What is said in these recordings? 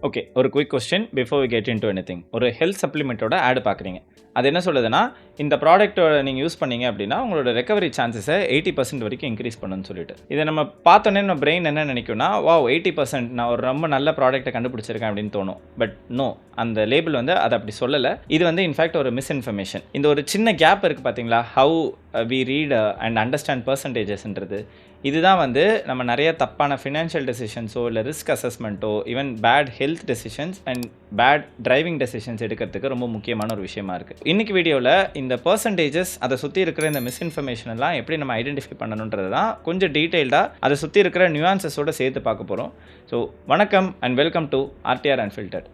Okay, ஒரு quick question before we get into anything. ஒரு health சப்ளிமெண்ட்டோட ஆட் பார்க்குறீங்க. அது என்ன சொல்லுதுன்னா, இந்த ப்ராடக்ட்டோட நீங்க யூஸ் பண்ணீங்க அப்படின்னா, உங்களோட ரெக்கவரி சான்சஸை 80% வரைக்கும் இன்க்ரீஸ் பண்ணுன்னு சொல்லிட்டு. இதை நம்ம பார்த்தோன்னே நம்ம பிரெயின் என்ன நினைக்கும்னா, வாவ் 80% நான் ஒரு ரொம்ப நல்ல ப்ராடக்ட்டை கண்டுபிடிச்சிருக்கேன் அப்படின்னு தோணும். பட் நோ, அந்த லேபிள் வந்து அதை அப்படி சொல்லலை. இது வந்து இன்ஃபேக்ட் ஒரு மிஸ்இன்ஃபர்மேஷன். இந்த ஒரு சின்ன கேப் இருக்குது பார்த்தீங்களா, how we read and understand பர்சன்டேஜஸ்ன்றது. இதுதான் வந்து நம்ம நிறைய தப்பான ஃபினான்ஷியல் டெசிஷன்ஸோ இல்லை ரிஸ்க் அசஸ்மெண்ட்டோ even bad health decisions and bad driving decisions எடுக்கிறதுக்கு ரொம்ப முக்கியமான ஒரு விஷயமா இருக்குது. இன்னைக்கு வீடியோவில் இந்த பர்சன்டேஜஸ், அதை சுற்றி இருக்கிற இந்த மிஸ்இன்ஃபர்மேஷன் எல்லாம் எப்படி நம்ம ஐடென்டிஃபை பண்ணணுன்றது தான் கொஞ்சம் டீட்டெயில்டாக அதை சுற்றி இருக்கிற நியூஆன்சஸோட சேர்த்து பார்க்க போகிறோம். ஸோ வணக்கம் and welcome to RTR unfiltered.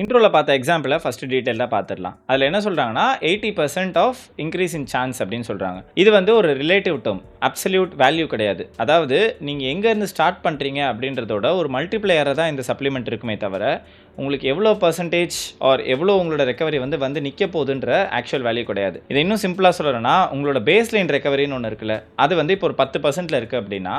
இன்ட்ரோவில் பார்த்த எக்ஸாம்பிளை ஃபஸ்ட்டு டீட்டெயிலாக பார்த்துடலாம். அதில் என்ன சொல்கிறாங்கன்னா 80% ஆஃப் இன்க்ரீஸ் இன் சான்ஸ் அப்படின்னு சொல்கிறாங்க. இது வந்து ஒரு ரிலேட்டிவ் டேர்ம், அப்சல்யூட் வேல்யூ கிடையாது. அதாவது நீங்கள் எங்கேருந்து ஸ்டார்ட் பண்ணுறீங்க அப்படின்றதோட ஒரு மல்டிப்ளையராக தான் இந்த சப்ளிமெண்ட் இருக்குமே தவிர, உங்களுக்கு எவ்வளோ பர்சன்டேஜ் ஆர் எவ்வளோ உங்களோட ரெக்கவரி வந்து நிற்க போகுதுன்ற ஆக்சுவல் வேல்யூ கிடையாது. இதை இன்னும் சிம்பிளாக சொல்லணும்னா, உங்களோட பேஸ்லைன் ரெக்கவரின்னு ஒன்று இருக்குல்ல, அது வந்து இப்போ ஒரு 10%ல் இருக்குது அப்படின்னா,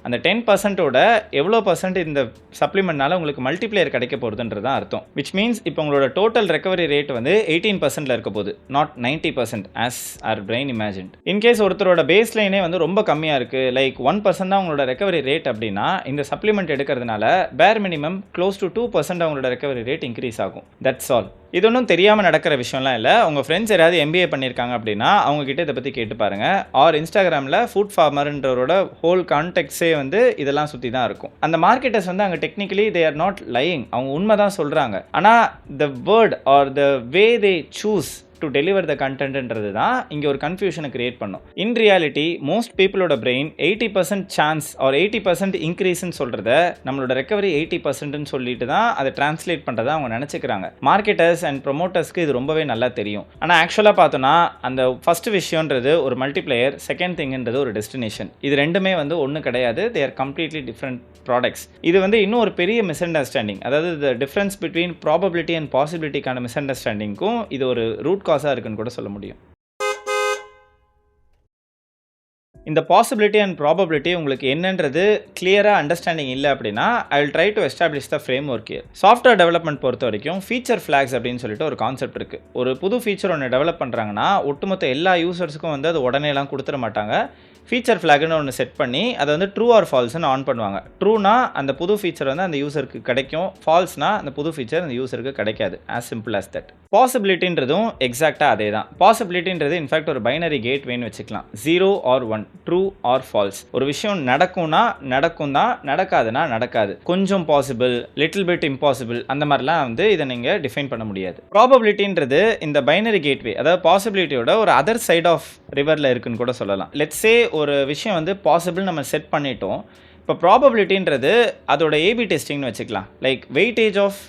அந்த 10%ஓட எவ்வளோ பர்சன்ட் இந்த சப்ளிமெண்ட்னால உங்களுக்கு மல்டிப்ளையர் கிடைக்க போகிறதுன்றது தான் அர்த்தம். விச் மீன்ஸ் இப்போ உங்களோட டோட்டல் ரெக்கவரி ரேட் வந்து 18%ல் இருக்க போகுது, not 90% as our brain imagine. In case ஒருத்தரோட பேஸ் லைனே வந்து ரொம்ப கம்மியாக இருக்குது, லைக் 1% தான் உங்களோட ரெக்கவரி ரேட் அப்படின்னா, இந்த சப்ளிமெண்ட் எடுக்கிறதுனால பேர் மினிமம் க்ளோஸ் டு 2% அவங்களோட ரெக்கவரி ரேட் இன்க்ரீஸ் ஆகும். That's all. இது ஒன்றும் தெரியாமல் நடக்கிற விஷயம்லாம் இல்லை. உங்கள் ஃப்ரெண்ட்ஸ் யாராவது MBA பண்ணியிருக்காங்க அப்படின்னா அவங்கக்கிட்ட இதை பற்றி கேட்டு பாருங்கள். ஆர் இன்ஸ்டாகிராமில் ஃபுட் ஃபார்மர்ன்றவரோட ஹோல் கான்டெக்ட்ஸே வந்து இதெல்லாம் சுற்றி தான் இருக்கும். அந்த மார்க்கெட்டர்ஸ் வந்து அங்கே technically they are not lying, அவங்க உண்மை தான் சொல்கிறாங்க. ஆனால் the word or the way they choose to deliver the கண்டென்ட்ன்றது தான் இங்கே ஒரு கன்ஃபியூஷனை கிரியேட் பண்ணும். இன் ரியாலிட்டி மோஸ்ட் பீப்புளோட பிரெயின் 80% சான்ஸ் ஆர் 80% இன்க்ரீஸ்ன்னு சொல்கிறத நம்மளோட ரெக்கவரி 80%ன்னு சொல்லிட்டு தான் அதை டிரான்ஸ்லேட் பண்ணுறதா அவங்க நினச்சிக்கிறாங்க. மார்க்கெட்டர்ஸ் அண்ட் ப்ரொமோட்டர்ஸ்க்கு இது ரொம்பவே நல்லா தெரியும். ஆனால் ஆக்சுவலாக பார்த்தோன்னா அந்த ஃபர்ஸ்ட் விஷயன்றது ஒரு மல்டிப்ளையர், செகண்ட் திங்ன்றது ஒரு டெஸ்டினேஷன். இது ரெண்டுமே வந்து ஒன்று கிடையாது. They are completely different products. இது வந்து இன்னும் ஒரு பெரிய மிஸ் அண்டர்ஸ்டாண்டிங், அதாவது the difference between probability and பாசிபிலிட்டிக்கான மிஸ் அண்டர்ஸ்டாண்டிங்க்கும் இது ஒரு ரூட் காஸாக இருக்குன்னு கூட சொல்ல முடியும். இந்த பாசிபிலிட்டி அண்ட் ப்ராபபிலிட்டி உங்களுக்கு என்னன்றது கிளியராக அண்டர்ஸ்டாண்டிங் இல்லை அப்படின்னா, I will try to establish the frame work here. Software development பொறுத்த வரைக்கும் ஃபீச்சர் ஃப்ளாக்ஸ் அப்படின்னு சொல்லிட்டு ஒரு கான்செப்ட் இருக்குது. ஒரு புது ஃபீச்சர் ஒன்று டெவலப் பண்ணுறாங்கன்னா ஒட்டுமொத்த எல்லா யூசர்ஸுக்கும் வந்து அது உடனேலாம் கொடுத்துட மாட்டாங்க. ஃபீச்சர் ஃப்ளாக்னு ஒன்று செட் பண்ணி அதை வந்து ட்ரூ ஆர் ஃபால்ஸ்னு ஆன் பண்ணுவாங்க. ட்ரூனா அந்த புது ஃபீச்சர் வந்து அந்த யூசருக்கு கிடைக்கும், ஃபால்ஸ்னா அந்த புது ஃபீச்சர் அந்த யூசருக்கு கிடைக்காது. As simple as that. பாசிபிலிட்டின்றதும் எக்ஸாக்டாக அதே தான். பாசிபிலிட்டின்றது இன்ஃபேக்ட் ஒரு பைனரி கேட்வேன்னு வச்சுக்கலாம். 0 ஆர் 1, ட்ரூ ஆர் ஃபால்ஸ். ஒரு விஷயம் நடக்கும்னா நடக்கும் தான், நடக்காதுன்னா நடக்காது. கொஞ்சம் பாசிபிள், லிட்டில் பிட் இம்பாசிபிள், அந்த மாதிரிலாம் வந்து இதை நீங்கள் டிஃபைன் பண்ண முடியாது. ப்ராபபிலிட்டின்றது இந்த பைனரி கேட்வே, அதாவது பாசிபிலிட்டியோட ஒரு அதர் சைட் ஆஃப் ரிவரில் இருக்குன்னு கூட சொல்லலாம். லெட்ஸ் சே ஒரு விஷயம் வந்து பாசிபிள் நம்ம செட் பண்ணிட்டோம். இப்போ ப்ராபபிலிட்டின்றது அதோட ஏபி டெஸ்டிங்னு வச்சுக்கலாம். Like weightage of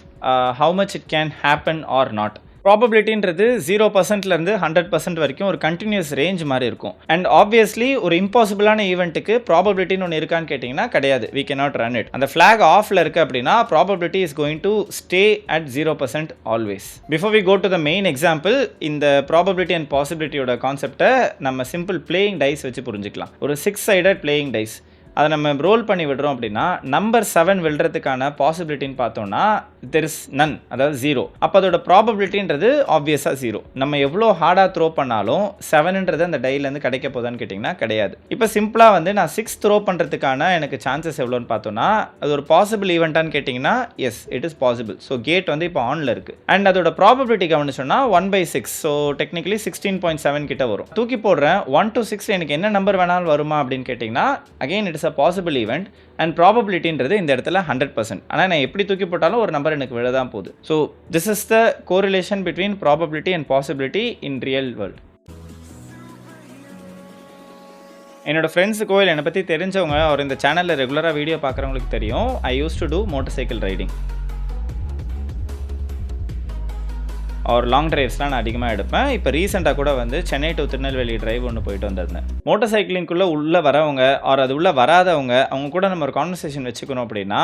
how much it can happen or not. ப்ராபபிலிட்டின்றது 0%லேருந்து 100% வரைக்கும் ஒரு கண்டினியூஸ் ரேஞ்ச் மாதிரி இருக்கும். அண்ட் ஆப்வியஸ்லி ஒரு இம்பாசிபிளான ஈவெண்ட்டுக்கு ப்ராபபிலிட்டின்னு ஒன்று இருக்கான்னு கேட்டிங்கன்னா கிடையாது. we cannot run it. அந்த ஃப்ளாக் ஆஃபில் இருக்குது அப்படின்னா probability is going to stay at 0% always. Before we go to the main example, இந்த ப்ராபபிலிட்டி அண்ட் பாசிபிலிட்டியோட கான்செப்டை நம்ம சிம்பிள் பிளேயிங் டைஸ் வச்சு புரிஞ்சுக்கலாம். ஒரு 6-sided பிளேயிங் டைஸ், அதை நம்ம ரோல் பண்ணி விடுறோம் அப்படின்னா நம்பர் 7 விழுறதுக்கான பாசிபிலிட்டின்னு பார்த்தோம்னா தெர் இஸ் நன், அதாவது 0. அப்போ அதோட ப்ராபபிலிட்டின்றது ஆப்வியஸாக 0. நம்ம எவ்வளோ ஹார்டாக த்ரோ பண்ணாலும் 7ன்றது அந்த டைலேருந்து கிடைக்க போதான்னு கேட்டிங்கன்னா கிடையாது. இப்போ சிம்பிளாக வந்து நான் 6 த்ரோ பண்ணுறதுக்கான எனக்கு சான்சஸ் எவ்வளோன்னு பார்த்தோன்னா, அது ஒரு பாசிபிள் ஈவெண்ட்டான்னு கேட்டிங்கன்னா yes, it is possible. So cat வந்து இப்போ ஆனில் இருக்குது. அண்ட் அதோட ப்ராபபிலிட்டி கவனிச்சோன்னா 1/6, ஸோ டெக்னிக்கலி 16.7 கிட்ட வரும். தூக்கி போடுறேன் 1 to 6 எனக்கு என்ன நம்பர் வேணாலும் வருமா அப்படின்னு கேட்டிங்கன்னா again it is a possible event and probabilityன்றது இந்த இடத்துல 100%. ஆனால் நான் எப்படி தூக்கி போட்டாலும் ஒரு நம்பர் எனக்கு விழ தான் போகுது. So this is the correlation between probability and possibility in real world. என்னோட ஃப்ரெண்ட்ஸுக்கோ இல்லை என்னை பற்றி தெரிஞ்சவங்க ஒரு இந்த சேனலில் ரெகுலராக வீடியோ பார்க்குறவங்களுக்கு தெரியும், I use to do motor cycle riding ஒரு லாங் ட்ரைவ்ஸ்லாம் நான் அதிகமாக எடுப்பேன். இப்போ ரீசெண்டாக கூட வந்து சென்னை டு திருநெல்வேலி ட்ரைவ் ஒன்று போயிட்டு வந்திருந்தேன். மோட்டர் சைக்கிளிங்குள்ளே உள்ளே வரவங்க ஆர் அது உள்ளே வராதவங்க அவங்க கூட நம்ம ஒரு கான்வர்சேஷன் வச்சுக்கணும் அப்படின்னா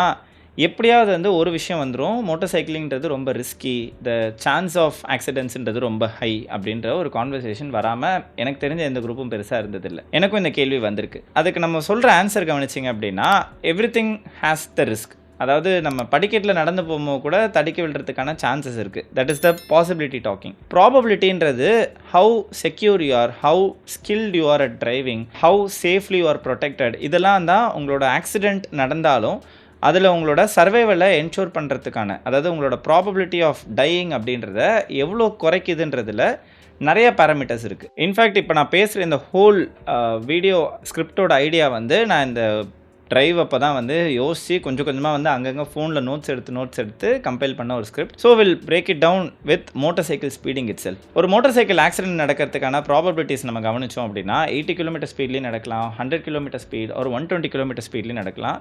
எப்படியாவது வந்து ஒரு விஷயம் வந்துரும். மோட்டார் சைக்கிளிங்ன்றது ரொம்ப ரிஸ்கி. த சான்ஸ் ஆஃப் ஆக்சிடென்ட்ஸ்ன்றது ரொம்ப ஹை அப்படின்ற ஒரு கான்வர்சேஷன் வராம எனக்கு தெரிஞ்ச எந்த குரூப்பும் பெருசா இருந்ததில்ல. எனக்கும் இந்த கேள்வி வந்திருக்கு. அதுக்கு நம்ம சொல்ற ஆன்சர் கவனிச்சீங்க அப்படின்னா, எவ்ரிதிங் ஹேஸ் த ரிஸ்க். அதாவது நம்ம படிக்கட்டில் நடந்து போகும்போது கூட தடுக்கி விழுறதுக்கான சான்சஸ் இருக்குது. That is the possibility talking. ப்ராபபிலிட்டின்றது how secure you are, how skilled you are at driving, how safely you are protected. இதெல்லாம் தான் உங்களோட ஆக்சிடெண்ட் நடந்தாலும் அதில் உங்களோட சர்வைவலை என்ஷூர் பண்ணுறதுக்கான, அதாவது உங்களோட ப்ராபபிலிட்டி ஆஃப் டையிங் அப்படின்றத எவ்வளோ குறைக்குதுன்றதுல நிறைய பேராமீட்டர்ஸ் இருக்குது. இன்ஃபேக்ட் இப்போ நான் பேசுகிற இந்த ஹோல் வீடியோ ஸ்கிரிப்டோட ஐடியா வந்து நான் இந்த ட்ரைவ் அப்போ தான் வந்து யோசித்து கொஞ்சம் கொஞ்சமாக வந்து அங்கங்கே ஃபோனில் நோட்ஸ் எடுத்து கம்பைல் பண்ண ஒரு script. So will break it down with motorcycle speeding itself. ஒரு மோட்டார் சைக்கிள் ஆக்சிடென்ட் நடக்கிறதுக்கான ப்ராபபிலிட்டிஸ் நம்ம கவனித்தோம் அப்படின்னா 80 கிலோமீட்டர் ஸ்பீட்லேயும் நடக்கலாம், 100 கிலோமீட்டர் ஸ்பீட் ஒரு 120 கிலோமீட்டர் ஸ்பீட்லேயும் நடக்கலாம்,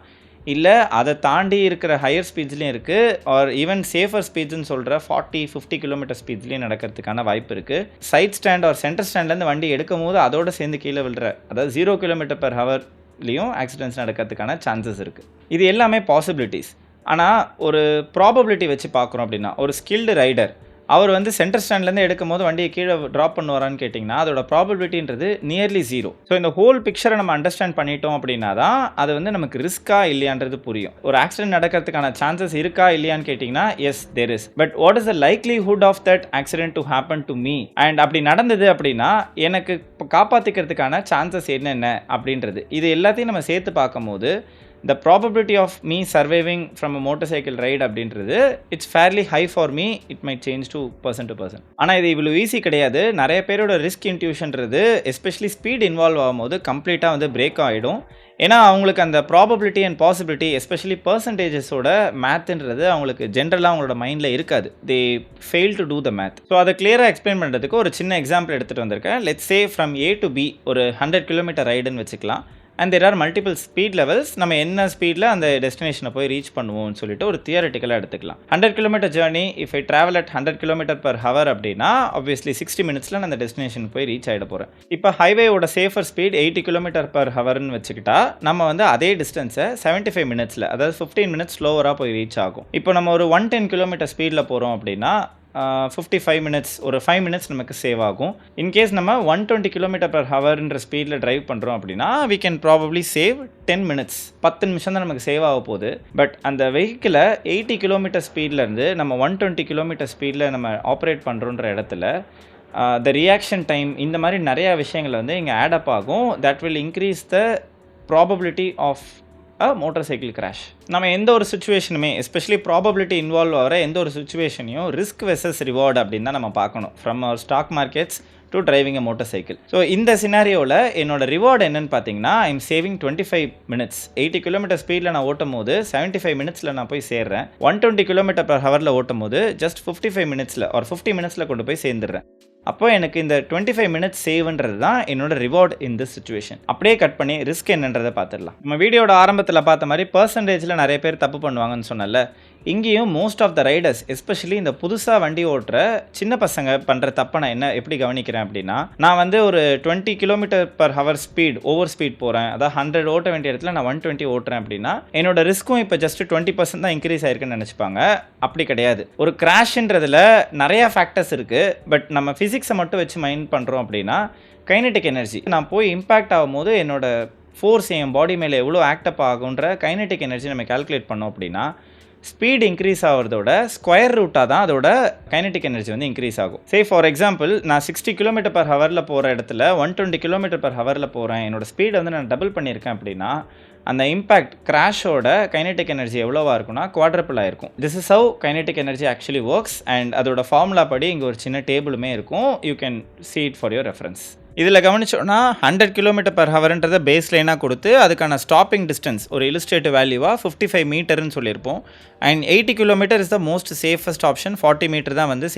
இல்லை அதை தாண்டி இருக்கிற ஹையர் ஸ்பீட்ஸ்லேயும் இருக்குது, ஆர் ஈவன் சேஃபர் ஸ்பீட்ஸ்னு சொல்கிற 40-50 கிலோமீட்டர் ஸ்பீட்ஸ்லேயும் நடக்கிறதுக்கான வாய்ப்பு இருக்குது. சைட் ஸ்டாண்ட் ஆர் சென்டர் ஸ்டாண்ட்லேருந்து வண்டி எடுக்கும் போது அதோடு சேர்ந்து கீழே விழுற, அதாவது 0 கிலோமீட்டர் பெர் ஹவர்லேயும் ஆக்சிடென்ட்ஸ் நடக்கிறதுக்கான சான்சஸ் இருக்குது. இது எல்லாமே பாசிபிலிட்டிஸ். ஆனால் ஒரு ப்ராபபிலிட்டி வச்சு பார்க்குறோம் அப்படின்னா, ஒரு ஸ்கில்டு ரைடர் அவர் வந்து சென்டர் ஸ்டாண்ட்லேருந்து எடுக்கும் போது வண்டியை கீழே ட்ராப் பண்ணுவாரான்னு கேட்டிங்கன்னா அதோட ப்ராபபிலிட்டின்றது நியர்லி 0. ஸோ இந்த ஹோல் பிக்சரை நம்ம அண்டர்ஸ்டாண்ட் பண்ணிட்டோம் அப்படின்னா தான் அது வந்து நமக்கு ரிஸ்க்கா இல்லையான்றது புரியும். ஒரு ஆக்சிடென்ட் நடக்கிறதுக்கான சான்சஸ் இருக்கா இல்லையான்னு கேட்டிங்கன்னா yes there is. But what is the likelihood of that accident to happen to me, and அப்படி நடந்தது அப்படின்னா எனக்கு காப்பாற்றிக்கிறதுக்கான சான்சஸ் என்னென்ன அப்படின்றது, இது எல்லாத்தையும் நம்ம சேர்த்து பார்க்கும்போது the probability of me surviving from a motorcycle ride அப்படின்றது it's fairly high for me. It might change to person to person. ஆனால் இது இவ்வளோ ஈஸி கிடையாது. நிறைய பேரோட ரிஸ்க் இன்ட்யூஷன்றது எஸ்பெஷலி ஸ்பீட் இன்வால்வ் ஆகும்போது கம்ப்ளீட்டாக வந்து பிரேக் ஆகிடும். ஏன்னா அவங்களுக்கு அந்த ப்ராபபிலிட்டி அண்ட் பாசிபிலிட்டி எஸ்பெஷலி பர்சன்டேஜஸோட மேத்ன்றது அவங்களுக்கு ஜென்ரலாக அவங்களோட மைண்டில் இருக்காது. They fail to do the math. So அதை கிளியராக எக்ஸ்பிளைன் பண்ணுறதுக்கு ஒரு சின்ன எக்ஸாம்பிள் எடுத்துகிட்டு வந்திருக்கேன். Let's say from A to B ஒரு 100 கிலோமீட்டர் ரைடுன்னு வச்சுக்கலாம். And there are multiple speed levels. நம்ம என்ன ஸ்பீடில் அந்த டெஸ்டினேஷனை போய் ரீச் பண்ணுவோம்னு சொல்லிட்டு ஒரு தியரட்டிக்கலாக எடுத்துக்கலாம். 100 kilometre journey if I travel at 100 kilometre per hour அப்படின்னா ஆப்வியஸ்லி 60 மினிட்ஸில் நான் அந்த டெஸ்டினேஷன் போய் ரீச் ஆகிட போகிறேன். இப்போ ஹைவேயோட சேஃபர் ஸ்பீட் 80 கிலோமீட்டர் பர் ஹவர்னு வச்சுக்கிட்டா நம்ம வந்து அதே டிஸ்டன்ஸை 75 மினிட்ஸில், அதாவது 15 மினிட்ஸ் ஸ்லோவராக போய் ரீச் ஆகும். இப்போ நம்ம ஒரு 110 கிலோமீட்டர் ஸ்பீடில் போகிறோம் அப்படின்னா 55 மினிட்ஸ், ஒரு 5 மினிட்ஸ் நமக்கு சேவ் ஆகும். இன்கேஸ் நம்ம 120 கிலோமீட்டர் பர் ஹவர்ன்ற ஸ்பீடில் ட்ரைவ் பண்ணுறோம் அப்படின்னா we can probably save 10 minutes. 10 நிமிஷம் தான் நமக்கு சேவ் ஆக போகுது. பட் அந்த வெஹிக்கிளை 80 கிலோமீட்டர் ஸ்பீட்லேருந்து நம்ம 120 கிலோமீட்டர் ஸ்பீடில் நம்ம ஆப்ரேட் பண்ணுறோன்ற இடத்துல த ரியாக்ஷன் டைம், இந்த மாதிரி நிறையா விஷயங்கள் வந்து இங்கே ஆடப் ஆகும். That will increase the probability of motorcycle crash. நம்ம எந்த ஒரு சுச்சுவேஷனுமே எஸ்பெஷலி ப்ராபபிலிட்டி இன்வால்வ் ஆகிற எந்த ஒரு சுச்சுவேஷனையும் ரிஸ்க் வெர்சஸ் ரிவார்டு அப்படின்னு தான் நம்ம பார்க்கணும். From our stock markets to driving a motorcycle. So இந்த சினாரியோவில் என்னோட ரிவார்டு என்னன்னு பார்த்தீங்கன்னா ஐம் சேவிங் 25 மினிட்ஸ். 80 கிலோமீட்டர் ஸ்பீடில் நான் ஓட்டும் போது 75 மினிட்ஸில் நான் போய் சேர்றேன். 120 கிலோமீட்டர் பர் ஹவரில் ஓட்டும் போது ஜஸ்ட் 55 மினிட்ஸில் ஒரு 50 மினிட்ஸில் கொண்டு போய் சேர்ந்துடுறேன். அப்போ எனக்கு இந்த 25 மினிட்ஸ் சேவ்ன்றது தான் என்னோட ரிவார்டு இன் திஸ் சிச்சுவேஷன். அப்படியே கட் பண்ணி ரிஸ்க் என்னன்றதை பார்த்துடலாம். நம்ம வீடியோட ஆரம்பத்தில் பார்த்த மாதிரி பர்சன்டேஜில் நிறைய பேர் தப்பு பண்ணுவாங்கன்னு சொன்னல, இங்கேயும் most of the riders especially இந்த புதுசாக வண்டி ஓட்டுற சின்ன பசங்க பண்ணுற தப்பை நான் எப்படி கவனிக்கிறேன் அப்படின்னா, நான் வந்து ஒரு 20 kilometre per hour speed over speed போகிறேன், அதாவது 100 ஓட்ட வேண்டிய இடத்துல நான் 120 ஓட்டுறேன் அப்படின்னா என்னோட ரிஸ்க்கும் இப்போ ஜஸ்ட் 20% தான் இன்க்ரீஸ் ஆயிருக்குன்னு நினச்சிப்பாங்க. அப்படி கிடையாது. ஒரு கிராஷ்ன்றதுல நிறையா ஃபேக்டர்ஸ் இருக்குது. பட் நம்ம ஃபிசிக்ஸை மட்டும் வச்சு மைண்ட் பண்ணுறோம் அப்படின்னா கைனடிக் எனர்ஜி, நான் போய் இம்பேக்ட் ஆகும்போது என்னோட ஃபோர்ஸ் என் பாடி மேலே எவ்வளோ ஆக்டப் ஆகுன்ற கைனடிக் எனர்ஜி நம்ம கால்குலேட் பண்ணோம் அப்படின்னா ஸ்பீட் இன்க்ரீஸ் ஆகிறதோட ஸ்கொயர் ரூட்டாக தான் அதோட கைனடிக் எனர்ஜி வந்து இன்க்ரீஸ் ஆகும். சே ஃபார் எக்ஸாம்பிள் நான் 60 கிலோமீட்டர் பர் ஹவரில் போகிற இடத்துல 120 கிலோமீட்டர் பர் ஹவரில் போகிறேன், என்னோட ஸ்பீடை வந்து நான் டபுள் பண்ணியிருக்கேன் அப்படின்னா அந்த இம்பேக்ட் கிராஷோட கைனடிக் எனர்ஜி எவ்வளோவா இருக்குன்னா குவாட்ரபிள் ஆயிருக்கும். This is how kinetic energy actually works. And அதோட ஃபார்முலா படி இங்கே ஒரு சின்ன டேபிளுமே இருக்கும். You can see it for your reference. இதில் கவனிச்சோன்னா 100 கிலோமீட்டர் பர் ஹவர்ன்றதை பேஸ் லைனாக கொடுத்து அதுக்கான ஸ்டாப்பிங் டிஸ்டன்ஸ் ஒரு இலுஸ்ட்ரேட்டிவ் வேல்யூவாக 55 மீட்டர்னு சொல்லியிருப்போம். And 80 kilometre is the most safest option. 40 metre தான் வந்து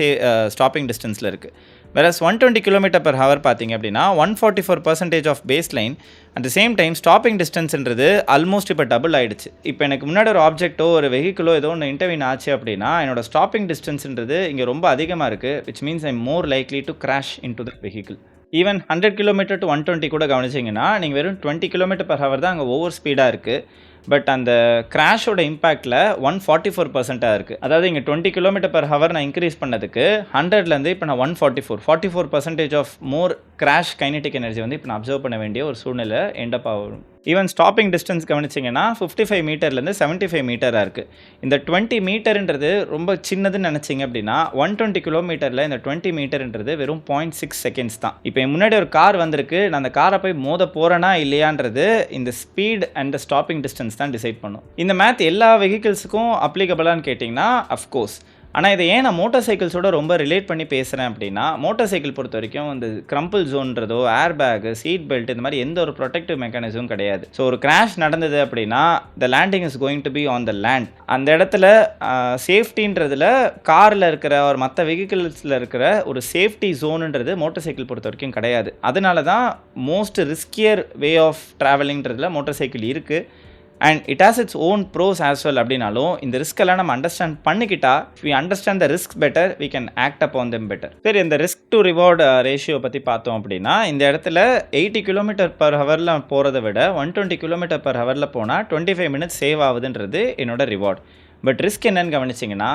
ஸ்டாப்பிங் டிஸ்டன்ஸில் இருக்குது. வேறஸ் 120 கிலோமீட்டர் பர் ஹவர் பார்த்தீங்க அப்படின்னா 144% of base line. At the same time stopping டிஸ்டன்ஸ்ன்றது ஆல்மோஸ்ட் இப்போ டபுள் ஆகிடுச்சு. இப்போ எனக்கு முன்னாடி ஒரு ஆப்ஜெக்ட்டோ ஒரு வெஹிக்கிளோ ஏதோ ஒன்று இன்டர்வியூன் ஆச்சு அப்படின்னா என்னோட ஸ்டாப்பிங் டிஸ்டன்ஸ்ன்றது இங்கே ரொம்ப அதிகமாக இருக்குது. Which means I am more likely to crash in to the vehicle. Even 100 kilometre to 120 கூட கவனிச்சிங்கன்னா நீங்கள் வெறும் 20 கிலோமீட்டர் பர் ஹவர் தான் அங்கே ஓவர் ஸ்பீடாக இருக்குது. பட் அந்த கிராஷோட இம்பேக்டில் 144% இருக்குது. அதாவது இங்கே 20 km/h நான் இன்க்ரீஸ் பண்ணதுக்கு 100லேருந்து இப்போ நான் 44% of more crash kinetic energy வந்து இப்போ நான் அப்சர்வ் பண்ண வேண்டிய ஒரு சூழ்நிலை எண்டப் ஆகும். ஈவன் ஸ்டாப்பிங் டிஸ்டன்ஸ் கவனிச்சிங்கன்னா 55 மீட்டர்லேருந்து 75 மீட்டராக இருக்குது. இந்த 20 மீட்டருன்றது ரொம்ப சின்னதுன்னு நினச்சிங்க அப்படின்னா 120 கிலோமீட்டரில் இந்த 20 மீட்டருன்றது வெறும் 0.6 செகண்ட்ஸ் தான். இப்போ முன்னாடி ஒரு கார் வந்திருக்கு, நான் அந்த காரை போய் மோத போகிறேனா இல்லையான்றது இந்த ஸ்பீட் அண்ட் ஸ்டாப்பிங் டிஸ்டன்ஸ் தான் டிசைட் பண்ணும். இந்த மேத் எல்லா வெஹிக்கிள்ஸுக்கும் அப்ளிகபிளான்னு கேட்டிங்கன்னா அஃப்கோர்ஸ். ஆனால் இதை ஏன் நான் மோட்டார் சைக்கிள்ஸோட ரொம்ப ரிலேட் பண்ணி பேசுகிறேன் அப்படின்னா, மோட்டார் சைக்கிள் பொறுத்த வரைக்கும் இந்த கிரம்பிள் ஜோன்றதோ ஏர் பேக்கு, சீட் பெல்ட் இந்த மாதிரி எந்த ஒரு ப்ரொடெக்டிவ் மெக்கானிசமும் கிடையாது. ஸோ ஒரு கிராஷ் நடந்தது அப்படின்னா த landing is going to be on the land. அந்த இடத்துல சேஃப்டின்றதுல காரில் இருக்கிற ஒரு மற்ற வெஹிக்கிள்ஸில் இருக்கிற ஒரு சேஃப்டி ஜோனுன்றது மோட்டார் சைக்கிள் பொறுத்த வரைக்கும் கிடையாது. அதனால தான் மோஸ்ட் ரிஸ்கியர் வே ஆஃப் ட்ராவலிங்கிறதுல மோட்டார் சைக்கிள் இருக்குது. And it has its own pros as well. அப்படின்னாலும் இந்த ரிஸ்கெல்லாம் நம்ம அண்டர்ஸ்டாண்ட் பண்ணிக்கிட்டா, we understand the risk better, we can act upon them better. சரி, இந்த ரிஸ்க் டு ரிவார்ட் ரேஷியோ பற்றி பார்த்தோம் அப்படின்னா, இந்த இடத்துல 80 km/h போகிறத விட 120 km/h போனால் 25 minutes சேவ் ஆகுதுன்றது என்னோட ரிவார்ட். பட் ரிஸ்க் என்னன்னு கவனிச்சிங்கன்னா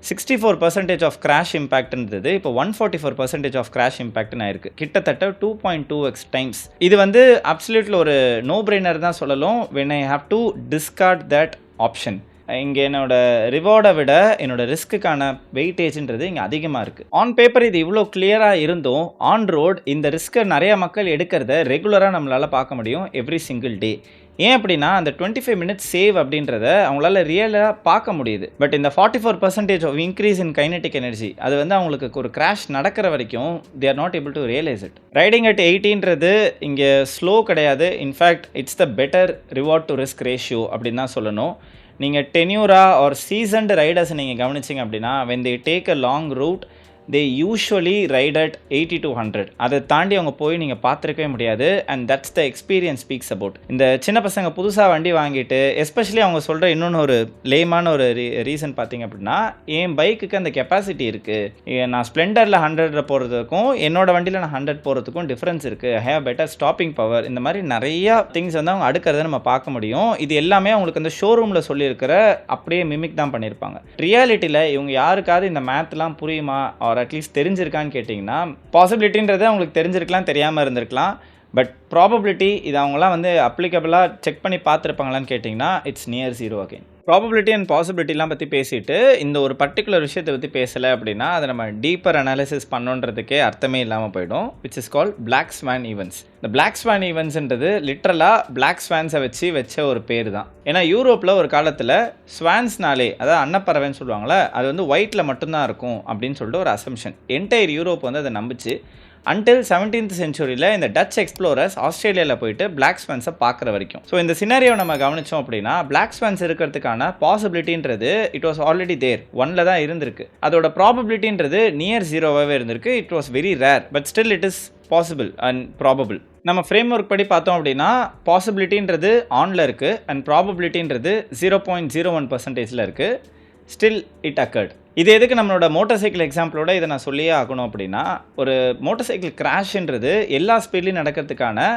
64% ஆஃப் கிராஷ் இம்பேக்ட்ன்றது இப்போ 144% ஆஃப் கிராஷ் இம்பேக்ட்னு ஆயிருக்கு. கிட்டத்தட்ட 2.2x டைம்ஸ். இது வந்து அப்சல்யூட்லி ஒரு நோ பிரெய்னர் தான் சொல்லணும். when I have to discard that option. இங்கே என்னோட ரிவார்டை விட என்னோட ரிஸ்க்குக்கான வெயிட்டேஜ்ன்றது இங்கே அதிகமாக இருக்குது. ஆன் பேப்பர் இது இவ்வளோ கிளியராக இருந்தும் ஆன் ரோட் இந்த ரிஸ்க்கை நிறைய மக்கள் எடுக்கிறத ரெகுலராக நம்மளால் பார்க்க முடியும் எவ்ரி சிங்கிள் டே. ஏன் அப்படின்னா அந்த 25 minutes சேவ் அப்படின்றத அவங்களால ரியலாக பார்க்க முடியுது. பட் இந்த 44% of increase in kinetic energy அது வந்து அவங்களுக்கு ஒரு கிராஷ் நடக்கிற வரைக்கும் they are not able to realise it. Riding at 80ன்றது இங்கே ஸ்லோ கிடையாது. In fact it's the better reward to risk ratio அப்படின்னு தான் சொல்லணும். நீங்கள் டென்யூரா ஆர் சீசன்டு ரைடர்ஸ் நீங்கள் கவனிச்சிங்க அப்படின்னா when they take a long route they usually ride at 80 to 100. அதை தாண்டி அவங்க போய் நீங்கள் பார்த்துருக்கவே முடியாது. And that's the experience speaks about. இந்த சின்ன பசங்க புதுசாக வண்டி வாங்கிட்டு எஸ்பெஷலி அவங்க சொல்கிற இன்னொன்று ஒரு லேமான ஒரு ரீசன் பார்த்தீங்க அப்படின்னா, என் பைக்குக்கு அந்த கெப்பாசிட்டி இருக்குது, நான் ஸ்ப்ளெண்டரில் 100 போகிறதுக்கும் என்னோட வண்டியில் நான் 100 போகிறதுக்கும் டிஃப்ரென்ஸ் இருக்குது, I have better stopping power. இந்த மாதிரி நிறையா திங்ஸ் வந்து அவங்க அடுக்கிறத நம்ம பார்க்க முடியும். இது எல்லாமே அவங்களுக்கு அந்த ஷோரூமில் சொல்லியிருக்கிற அப்படியே மிமிக் தான் பண்ணியிருப்பாங்க. ரியாலிட்டியில் இவங்க யாருக்காவது இந்த மேத்லாம் புரியுமா ஆர் அட்லீஸ்ட் தெரிஞ்சிருக்கான்னு கேட்டிங்கன்னா, பாசிபிலிட்டின்றது அவங்களுக்கு தெரிஞ்சிருக்கலாம், தெரியாமல் இருந்திருக்கலாம். பட் ப்ராபபிலிட்டி இது அவங்களாம் வந்து அப்ளிகபிளாக செக் பண்ணி பார்த்துருப்பாங்களான்னு கேட்டிங்கன்னா it's near zero again. Probability and பாசிபிலிட்டிலாம் பற்றி பேசிட்டு இந்த ஒரு பர்டிகுலர் விஷயத்தை பற்றி பேசலை அப்படின்னா அதை நம்ம டீப்பர் அனாலிசிஸ் பண்ணோன்றதுக்கே அர்த்தமே இல்லாமல் போயிடும். Which is called black swan events. இந்த பிளாக் ஸ்வான் ஈவெண்ட்ஸ்ன்றது லிட்ரலாக பிளாக் ஸ்வான்ஸை வச்ச ஒரு பேர் தான். ஏன்னா யூரோப்பில் ஒரு காலத்தில் ஸ்வான்ஸ்னாலே, அதாவது அன்னப்பறவைன்னு சொல்லுவாங்களே, அது வந்து ஒயிட்டில் மட்டும்தான் இருக்கும் அப்படின்னு சொல்லிட்டு ஒரு அசம்ஷன். என்டையர் யூரோப் வந்து அதை நம்பிச்சு அன்டில் 17th centuryல இந்த டச் எக்ஸ்ப்ளோரர்ஸ் ஆஸ்திரேலியாவில் போயிட்டு பிளாக் ஸ்வான்ஸை பார்க்குற வரைக்கும். ஸோ இந்த சினாரியோவை நம்ம கவனித்தோம் அப்படின்னா பிளாக் ஸ்வான்ஸ் இருக்கிறதுக்கான பாசிபிலிட்டின்றது இட் வாஸ் ஆல்ரெடி தேர், 1ல் தான் இருந்திருக்கு. அதோட ப்ராபபிலிட்டின்றது நியர் ஜீரோவாகவே இருந்திருக்கு. It was very rare but still it is possible and probable. நம்ம ஃப்ரேம் ஒர்க் படி பார்த்தோம் அப்படின்னா பாசிபிலிட்டின்றது ஆனில் இருக்குது அண்ட் ப்ராபபிலிட்டின்றது 0.01%ல் இருக்குது. Still it accord. இது எதுக்கு நம்மளோட மோட்டார் சைக்கிள் எக்ஸாம்பிளோட இதை நான் சொல்லியே ஆகணும் அப்படின்னா, ஒரு மோட்டார் சைக்கிள் கிராஷ்ன்றது எல்லா ஸ்பீட்லையும் நடக்கிறதுக்கான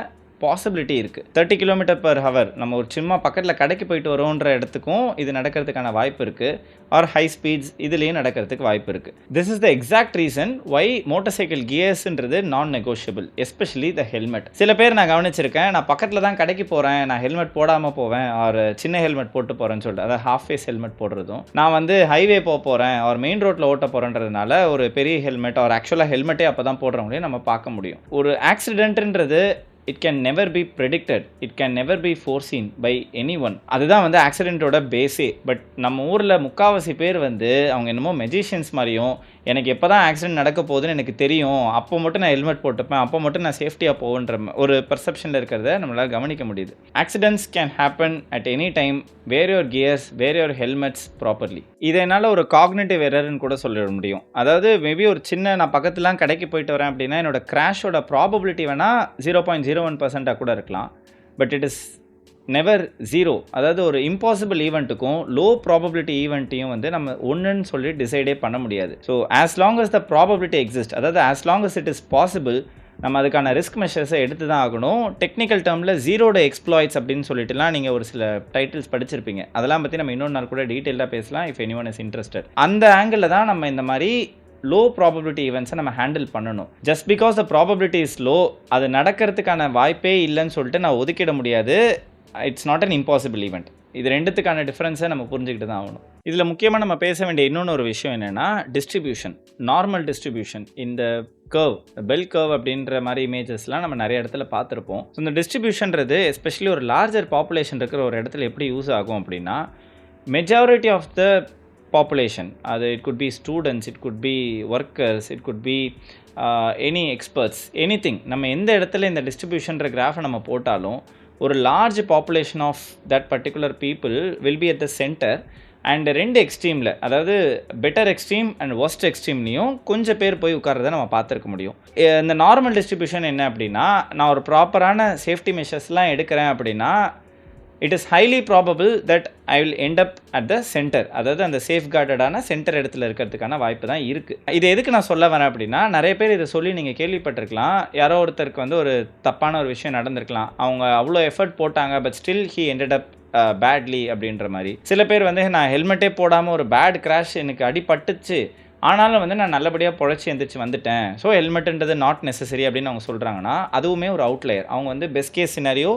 பாசிபிலிட்டி இருக்குது. 30 km/h நம்ம ஒரு சும்மா பக்கத்தில் கடைக்கு போயிட்டு வரோன்ற இடத்துக்கும் இது நடக்கிறதுக்கான வாய்ப்பு இருக்குது. ஆர் ஹை ஸ்பீட்ஸ் இதுலேயும் நடக்கிறதுக்கு வாய்ப்பு இருக்குது. This is the exact reason why motor cycle கியர்ஸ்ன்றது non negotiable, especially the helmet. சில பேர் நான் கவனிச்சிருக்கேன், நான் பக்கத்தில் தான் கடைக்கு போகிறேன், நான் ஹெல்மெட் போடாமல் போவேன், ஆர் சின்ன ஹெல்மெட் போட்டு போகிறேன்னு சொல்லிட்டு, அதாவது ஹாஃப் ஃபேஸ் ஹெல்மெட் போடுறதும், நான் வந்து ஹைவே போகிறேன் ஆர் மெயின் ரோட்டில் ஓட்ட போகிறேன்றதுனால ஒரு பெரிய ஹெல்மெட் ஆர் ஆக்சுவலாக ஹெல்மெட்டே அப்போ தான் போடுறவங்களையும் நம்ம பார்க்க முடியும். ஒரு ஆக்சிடென்ட்ன்றது it can never be predicted, it can never be foreseen by anyone. அதுதான் வந்து ஆக்சிடென்ட்டோட பேஸே. பட் நம்ம ஊரில் முக்கால்வாசி பேர் வந்து அவங்க என்னமோ மெஜிஷியன்ஸ் மாதிரியும், எனக்கு எப்போ தான் ஆக்சிடென்ட் நடக்க போகுதுன்னு எனக்கு தெரியும், அப்போ மட்டும் நான் ஹெல்மெட் போட்டுப்பேன், அப்போ மட்டும் நான் சேஃப்டியாக போகுன்ற ஒரு பர்செப்ஷனில் இருக்கிறத நம்மளால் கவனிக்க முடியுது. Accidents can happen at any time, wear your gears, wear your helmets properly. இதை என்னால் ஒரு காக்னிட்டிவ் எரர்னு கூட சொல்லிட முடியும். அதாவது மேபி ஒரு சின்ன நான் பக்கத்துலாம் கடைக்கு போயிட்டு வரேன் அப்படின்னா என்னோட கிராஷோட ப்ராபபிலிட்டி வேணால் 0.01% கூட இருக்கலாம். But it is never zero. அதாவது ஒரு இம்பாசிபிள் ஈவெண்ட்டுக்கும் லோ ப்ராபபிலிட்டி ஈவெண்ட்டையும் வந்து நம்ம ஒன்றுன்னு சொல்லி டிசைடே பண்ண முடியாது. So as long as the probability exist, அதாவது as long as it is possible, நம்ம அதுக்கான ரிஸ்க் மெஷர்ஸை எடுத்து தான் ஆகணும். டெக்னிக்கல் டேர்மில் ஜீரோ டே எக்ஸ்ப்ளாய்ட்ஸ் அப்படின்னு சொல்லிட்டுலாம் நீங்கள் ஒரு சில டைட்டில்ஸ் படிச்சிருப்பீங்க. அதெல்லாம் பற்றி நம்ம இன்னொரு நாள் கூட டீட்டெயிலாக பேசலாம் இஃப் எனிஒன் இஸ் இன்ட்ரெஸ்டட். அந்த ஆங்கிளில் தான் நம்ம இந்த மாதிரி லோ ப்ராபபிலிட்டி ஈவெண்ட்ஸை நம்ம ஹேண்டில் பண்ணணும். Just because the probability is low, அது நடக்கிறதுக்கான வாய்ப்பே இல்லைன்னு சொல்லிட்டு நான் ஒதுக்கிட முடியாது. It's not an impossible event. இது ரெண்டுத்துக்கான டிஃப்ரென்ஸை நம்ம புரிஞ்சுக்கிட்டு தான் ஆகணும். இதில் முக்கியமாக நம்ம பேச வேண்டிய இன்னொன்று ஒரு விஷயம் என்னென்னா டிஸ்ட்ரிபியூஷன், நார்மல் டிஸ்ட்ரிபியூஷன். இந்த கர்வ், பெல் கர்வ் அப்படின்ற மாதிரி இமேஜஸ்லாம் நம்ம நிறைய இடத்துல பார்த்துருப்போம். ஸோ இந்த டிஸ்ட்ரிபியூஷன்றது எஸ்பெஷலி ஒரு லார்ஜர் பாப்புலேஷன் இருக்கிற ஒரு இடத்துல எப்படி யூஸ் ஆகும் அப்படின்னா, மெஜாரிட்டி ஆஃப் த பாப்புலேஷன், அது it could be students, it could be workers, it could be any experts, anything. நம்ம எந்த இடத்துல இந்த டிஸ்ட்ரிபியூஷன்ற கிராஃபை நம்ம போட்டாலும் ஒரு large population of that particular people will be at the centre. And ரெண்டு எக்ஸ்ட்ரீமில், அதாவது பெட்டர் எக்ஸ்ட்ரீம் அண்ட் ஒஸ்ட் எக்ஸ்ட்ரீம்லேயும் கொஞ்சம் பேர் போய் உட்கார்றதை நம்ம பார்த்துருக்க முடியும். இந்த நார்மல் டிஸ்ட்ரிபியூஷன் என்ன அப்படின்னா, நான் ஒரு ப்ராப்பரான சேஃப்டி மெஷர்ஸ்லாம் எடுக்கிறேன் அப்படின்னா it is highly probable that I will end up at the centre, அதாவது அந்த சேஃப்கார்டடான சென்டர் இடத்துல இருக்கிறதுக்கான வாய்ப்பு தான் இருக்குது. இது எதுக்கு நான் சொல்ல வரேன் அப்படின்னா, நிறைய பேர் இதை சொல்லி நீங்கள் கேள்விப்பட்டிருக்கலாம். யாரோ ஒருத்தருக்கு வந்து ஒரு தப்பான ஒரு விஷயம் நடந்திருக்கலாம், அவங்க அவ்வளோ எஃபர்ட் போட்டாங்க, but still he ended up badly அப்படின்ற மாதிரி. சில பேர் வந்து நான் ஹெல்மெட்டே போடாமல் ஒரு பேட் கிராஷ் எனக்கு அடிபட்டுச்சு, ஆனாலும் வந்து நான் நல்லபடியாக பொழைச்சி எந்திரிச்சு வந்துட்டேன், ஸோ ஹெல்மெட்டுன்றது நாட் நெசசரி அப்படின்னு அவங்க சொல்கிறாங்கன்னா அதுவுமே ஒரு அவுட்லயர். அவங்க வந்து பெஸ்ட் கேஸ் சினாரியோ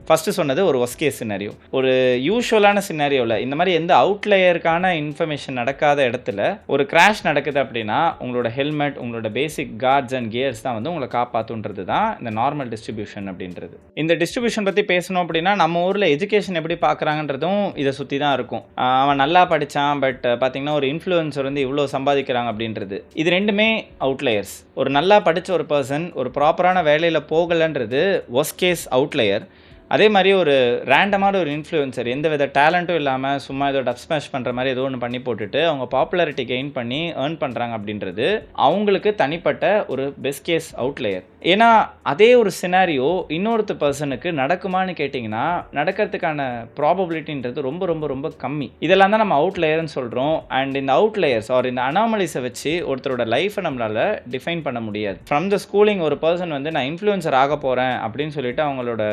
ஃபஸ்ட்டு சொன்னது ஒரு ஒர்ஸ்ட் கேஸ் சினாரியோ. ஒரு யூஷுவலான சினாரியோவில் இந்த மாதிரி எந்த அவுட்லயருக்கான இன்ஃபர்மேஷன் நடக்காத இடத்துல ஒரு கிராஷ் நடக்குது அப்படின்னா உங்களோட ஹெல்மெட், உங்களோட பேசிக் கார்ட்ஸ் அண்ட் கியர்ஸ் தான் வந்து உங்களை காப்பாற்றுன்றது தான் இந்த நார்மல் டிஸ்ட்ரிபியூஷன் அப்படின்றது. இந்த டிஸ்ட்ரிபியூஷன் பற்றி பேசணும் அப்படின்னா நம்ம ஊரில் எஜுகேஷன் எப்படி பார்க்குறாங்கன்றதும் இதை சுற்றி தான் இருக்கும். அவன் நல்லா படித்தான், பட் பார்த்தீங்கன்னா ஒரு இன்ஃப்ளூயன்சர் வந்து இவ்வளோ சம்பாதிக்கிறாங்க அப்படின்றது. இது ரெண்டுமே அவுட்லயர்ஸ். ஒரு நல்லா படித்த ஒரு பர்சன் ஒரு ப்ராப்பரான வேலையில் போகலைன்றது ஒர்ஸ்ட் கேஸ் அவுட்லயர். அதே மாதிரி ஒரு ரேண்டமான ஒரு இன்ஃப்ளூயன்சர் எந்த வித டேலண்ட்டும் இல்லாமல் சும்மா ஏதோ டப் ஸ்மாஷ் பண்ணுற மாதிரி ஏதோ ஒன்று பண்ணி போட்டுட்டு அவங்க பாப்புலாரிட்டி கெயின் பண்ணி ஏர்ன் பண்ணுறாங்க அப்படின்றது அவங்களுக்கு தனிப்பட்ட ஒரு பெஸ்ட் கேஸ் அவுட்லயர். ஏன்னா அதே ஒரு சினாரியோ இன்னொருத்த பர்சனுக்கு நடக்குமான்னு கேட்டிங்கன்னா நடக்கிறதுக்கான ப்ராபபிலிட்டின்றது ரொம்ப ரொம்ப ரொம்ப கம்மி. இதெல்லாம் தான் நம்ம அவுட்லயர்னு சொல்கிறோம். அண்ட் இந்த அவுட்லயர்ஸ் ஆர் இந்த அனாமலிஸை வச்சு ஒருத்தரோட லைஃப்பை நம்மளால் டிஃபைன் பண்ண முடியாது. ஃப்ரம் த ஸ்கூலிங் ஒரு பர்சன் வந்து நான் இன்ஃப்ளூயன்சர் ஆக போகிறேன் அப்படின்னு சொல்லிட்டு அவங்களோட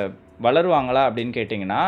வளருவாங்களா அப்படின்னு கேட்டிங்கன்னா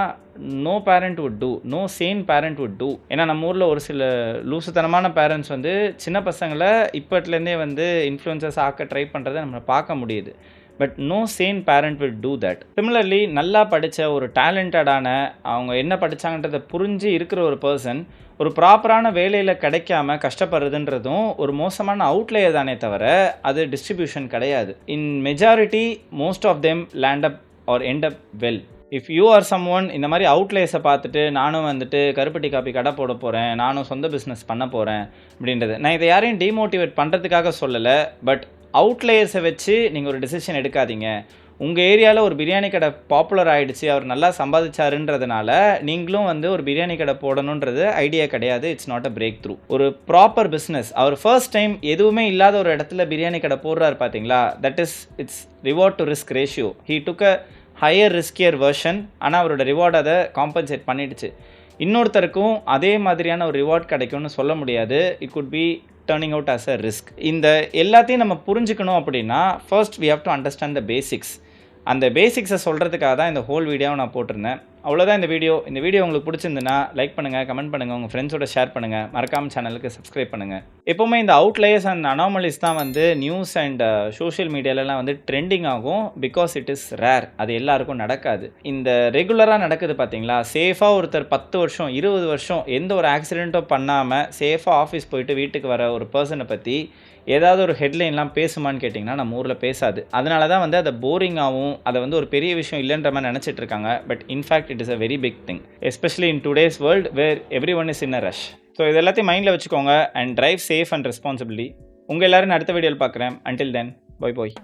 no parent would do, no sane parent would do. ஏன்னா நம்ம ஊரில் ஒரு சில லூசுத்தனமான பேரண்ட்ஸ் வந்து சின்ன பசங்களை இப்போத்துலேருந்தே வந்து இன்ஃப்ளூயன்சர்ஸ் ஆக்க ட்ரை பண்ணுறதை நம்ம பார்க்க முடியுது. But no sane parent will do that. Similarly நல்லா படித்த ஒரு டேலண்டடான, அவங்க என்ன படித்தாங்கன்றதை புரிஞ்சு இருக்கிற ஒரு பர்சன் ஒரு ப்ராப்பரான வேலையில் கிடைக்காம கஷ்டப்படுறதுன்றதும் ஒரு மோசமான அவுட்லேயர் தானே தவிர அது டிஸ்ட்ரிபியூஷன் கிடையாது. In majority most of them land up or end up well. If you are someone இந்த மாதிரி அவுட்லேயர்ஸை பார்த்துட்டு நானும் வந்துட்டு கருப்பட்டி காப்பி கடை போட போகிறேன், நானும் சொந்த பிஸ்னஸ் பண்ண போகிறேன் அப்படின்றது, நான் இதை யாரையும் டிமோட்டிவேட் பண்ணுறதுக்காக சொல்லலை. பட் அவுட்லேயர்ஸை வச்சு நீங்கள் ஒரு டிசிஷன் எடுக்காதீங்க. உங்கள் ஏரியாவில் ஒரு பிரியாணி கடை பாப்புலர் ஆகிடுச்சு, அவர் நல்லா சம்பாதிச்சாருன்றதுனால நீங்களும் வந்து ஒரு பிரியாணி கடை போடணுன்றது ஐடியா கிடையாது. It's not a break through. ஒரு ப்ராப்பர் பிஸ்னஸ், அவர் ஃபர்ஸ்ட் டைம் எதுவுமே இல்லாத ஒரு இடத்துல பிரியாணி கடை போடுறாரு பார்த்தீங்களா, that is it's reward to risk ratio. He took a higher riskier version, ஆனால் அவரோட ரிவார்ட் அதை காம்பன்சேட் பண்ணிடுச்சு. இன்னொருத்தருக்கும் அதே மாதிரியான ஒரு ரிவார்ட் கிடைக்கும்னு சொல்ல முடியாது. It could B turning out as a risk. இந்த எல்லாத்தையும் நம்ம புரிஞ்சுக்கணும் அப்படின்னா first we have to understand the basics. அந்த பேசிக்ஸை சொல்கிறதுக்காக தான் இந்த ஹோல் வீடியோவை நான் போட்டிருந்தேன். அவ்வளோதான் இந்த வீடியோ. இந்த வீடியோ உங்களுக்கு பிடிச்சிருந்துன்னா லைக் பண்ணுங்கள், கமெண்ட் பண்ணுங்கள், உங்கள் ஃப்ரெண்ட்ஸோட ஷேர் பண்ணுங்கள், மறக்காமல் சேனலுக்கு சப்ஸ்கிரைப் பண்ணுங்கள். எப்போவுமே இந்த அவுட்லயர்ஸ் அண்ட் அனாமலிஸ் தான் வந்து நியூஸ் அண்ட் சோஷியல் மீடியாலலாம் வந்து ட்ரெண்டிங் ஆகும். பிகாஸ் இட் இஸ் ரேர், அது எல்லாருக்கும் நடக்காது. இந்த ரெகுலராக நடக்குது பார்த்தீங்களா, சேஃபாக ஒருத்தர் 10 வருஷம் 20 வருஷம் எந்த ஒரு ஆக்சிடெண்ட்டும் பண்ணாமல் சேஃபாக ஆஃபீஸ் போயிட்டு வீட்டுக்கு வர ஒரு பர்சனை பற்றி ஏதாவது ஒரு ஹெட்லைன்லாம் பேசுமான்னு கேட்டிங்கன்னா நம்ம ஊரில் பேசாது. அதனால தான் வந்து அதை போரிங்காகவும் அதை வந்து ஒரு பெரிய விஷயம் இல்லைன்ற மாதிரி நினச்சிட்டு இருக்காங்க. But in fact it is a very big thing, especially in today's world where everyone is in a rush. So இது எல்லாத்தையும் மைண்டில் வச்சுக்கோங்க and drive safe and responsibility. உங்கள் எல்லோரும் அடுத்த வீடியோவில் பார்க்குறேன். அன்டில் தென், பை பாய்.